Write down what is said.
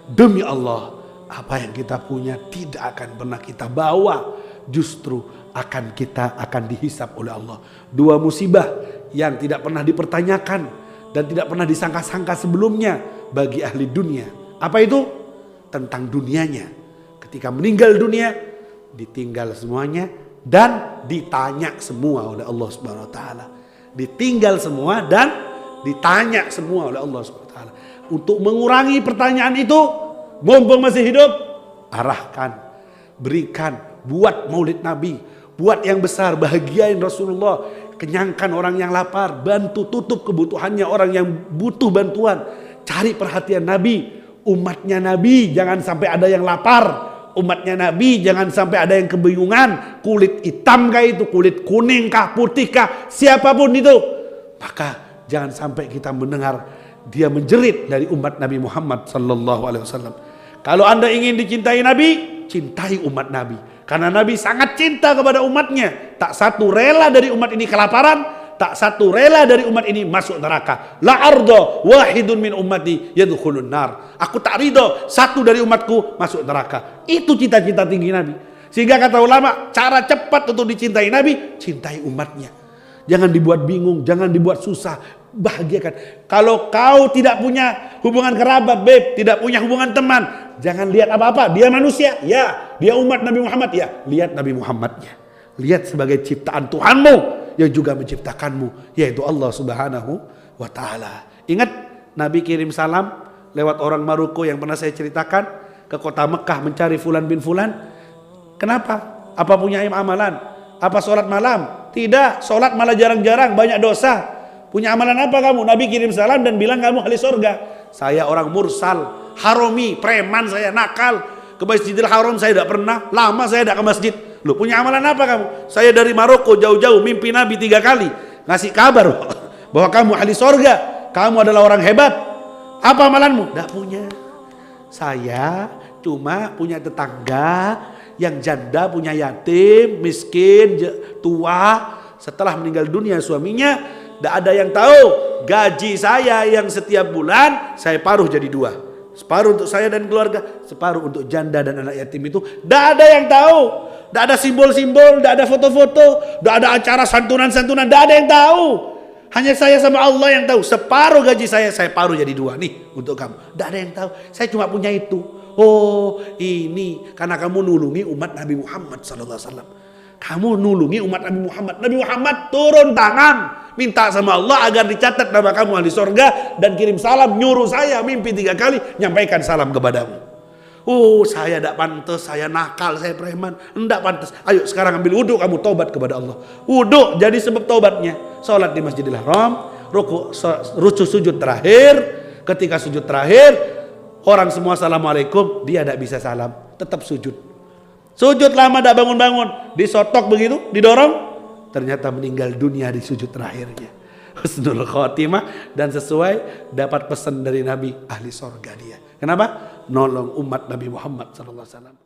Demi Allah, apa yang kita punya tidak akan pernah kita bawa, justru akan dihisap oleh Allah. Dua musibah yang tidak pernah dipertanyakan dan tidak pernah disangka-sangka sebelumnya bagi ahli dunia. Apa itu? Tentang dunianya. Ketika meninggal dunia, ditinggal semuanya dan ditanya semua oleh Allah Subhanahu wa taala. Ditinggal semua dan ditanya semua oleh Allah Subhanahu wa taala. Untuk mengurangi pertanyaan itu, mumpung masih hidup, arahkan, berikan, buat maulid Nabi, buat yang besar, bahagiain Rasulullah, kenyangkan orang yang lapar, bantu tutup kebutuhannya orang yang butuh bantuan, cari perhatian Nabi, umatnya Nabi jangan sampai ada yang lapar, umatnya Nabi jangan sampai ada yang kebingungan, kulit hitam kah itu, kulit kuning kah, putih kah, siapapun itu, maka jangan sampai kita mendengar dia menjerit dari umat Nabi Muhammad sallallahu alaihi wasallam. Kalau Anda ingin dicintai Nabi, cintai umat Nabi. Karena Nabi sangat cinta kepada umatnya. Tak satu rela dari umat ini kelaparan, tak satu rela dari umat ini masuk neraka. La ardo wahidun min ummati yadkhulun nar. Aku tak ridho satu dari umatku masuk neraka. Itu cita-cita tinggi Nabi. Sehingga kata ulama, cara cepat untuk dicintai Nabi, cintai umatnya. Jangan dibuat bingung, jangan dibuat susah, bahagiakan. Kalau kau tidak punya hubungan kerabat, tidak punya hubungan teman, jangan lihat apa-apa. Dia manusia, ya. Dia umat Nabi Muhammad, ya. Lihat Nabi Muhammadnya. Lihat sebagai ciptaan Tuhanmu yang juga menciptakanmu, yaitu Allah Subhanahu wa taala. Ingat Nabi kirim salam lewat orang Maroko yang pernah saya ceritakan ke kota Mekah mencari fulan bin fulan. Kenapa? Apa punya amalan? Apa sholat malam? Tidak, sholat malah jarang-jarang, banyak dosa. Punya amalan apa kamu? Nabi kirim salam dan bilang kamu ahli surga. Saya orang mursal, haromi, preman saya, nakal. Ke Masjidil Haram saya tidak pernah, lama saya tidak ke masjid. Loh, punya amalan apa kamu? Saya dari Maroko jauh-jauh mimpi Nabi 3 kali. Ngasih kabar bahwa kamu ahli surga. Kamu adalah orang hebat. Apa amalanmu? Tidak punya. Saya cuma punya tetangga yang janda, punya yatim, miskin, tua. Setelah meninggal dunia suaminya, tidak ada yang tahu. Gaji saya yang setiap bulan saya paruh jadi 2. Separuh untuk saya dan keluarga, separuh untuk janda dan anak yatim itu. Tidak ada yang tahu. Tidak ada simbol-simbol, tidak ada foto-foto, tidak ada acara santunan-santunan, tidak ada yang tahu. Hanya saya sama Allah yang tahu. Separuh gaji saya paruh jadi 2 nih untuk kamu. Tidak ada yang tahu. Saya cuma punya itu. Oh, ini karena kamu nulungi umat Nabi Muhammad sallallahu alaihi wasallam. Kamu nulungi umat Nabi Muhammad. Nabi Muhammad turun tangan minta sama Allah agar dicatat nama kamu ahli surga dan kirim salam, nyuruh saya mimpi 3 kali nyampaikan salam kepadamu. Oh, saya tidak pantas, saya nakal, saya preman. Tidak pantas. Ayo sekarang ambil wudhu, kamu taubat kepada Allah. Wudhu jadi sebab taubatnya. Salat di Masjidil Haram, ruku sujud terakhir. Ketika sujud terakhir, orang semua assalamualaikum, dia tidak bisa salam, tetap sujud. Sujud lama tidak bangun-bangun, disotok begitu, didorong, ternyata meninggal dunia di sujud terakhirnya. Husnul khotimah dan sesuai dapat pesan dari Nabi, ahli surga dia. Kenapa? Nolong umat Nabi Muhammad sallallahu alaihi wasallam.